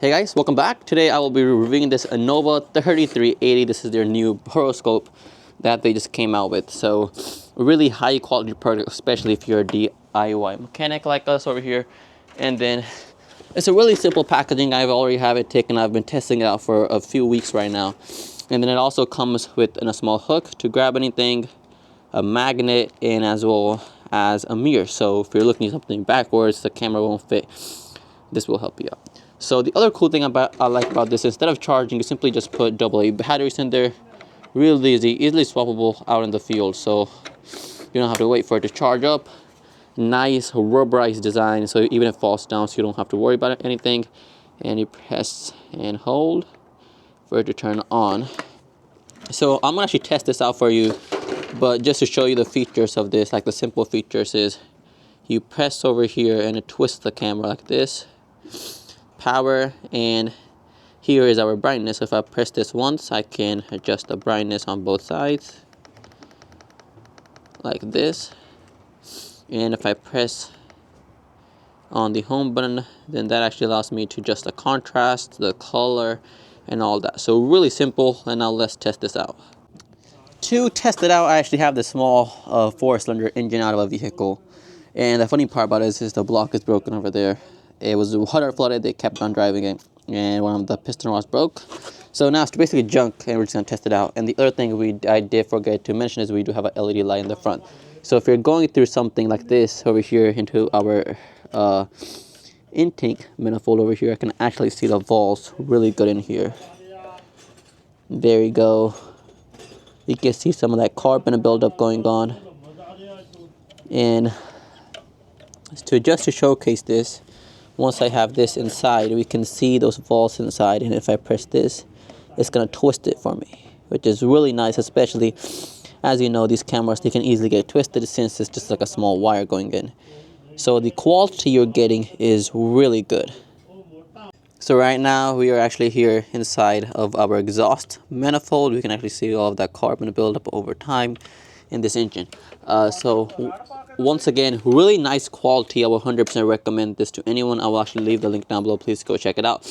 Hey guys, welcome back. Today I will be reviewing this Innova 3380. This is their new Borescope that they just came out with. So really high quality product, especially if you're a DIY mechanic like us over here. And then it's a really simple packaging. I've already have it taken. I've been testing it out for a few weeks right now. And then it also comes with a small hook to grab anything, a magnet, and as well as a mirror. So if you're looking at something backwards, the camera won't fit. This will help you out. So the other cool thing I like about this, instead of charging, you simply just put AA batteries in there. Real easily swappable out in the field. So you don't have to wait for it to charge up. Nice rubberized design, so even if it falls down, so you don't have to worry about anything. And you press and hold for it to turn on. So I'm gonna actually test this out for you, but just to show you the features of this, like the simple features is you press over here and it twists the camera like this. Power, and here is our brightness. If I press this once, I can adjust the brightness on both sides like this. And if I press on the home button, then that actually allows me to adjust the contrast, the color, and all that. So really simple. And now let's test this out. To test it out, I actually have this small 4-cylinder engine out of a vehicle. And the funny part about it is the block is broken over there. It was water flooded, they kept on driving it, and one of the piston rods broke. So now it's basically junk, and we're just gonna test it out. And the other thing I did forget to mention is we do have an LED light in the front. So if you're going through something like this over here into our intake manifold over here, I can actually see the valves really good in here. There you go. You can see some of that carbon buildup going on. And just to showcase this, once I have this inside, we can see those valves inside, and if I press this, it's gonna twist it for me, which is really nice, especially as you know, these cameras, they can easily get twisted since it's just like a small wire going in. So the quality you're getting is really good. So right now we are actually here inside of our exhaust manifold. We can actually see all of that carbon buildup over time in this engine. Once again, really nice quality. I will 100% recommend this to anyone. I will actually leave the link down below. Please go check it out.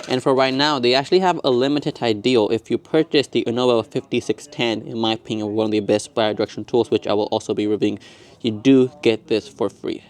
And for right now, they actually have a limited time deal. If you purchase the Innova 5610, in my opinion, one of the best buyer direction tools, which I will also be reviewing, you do get this for free.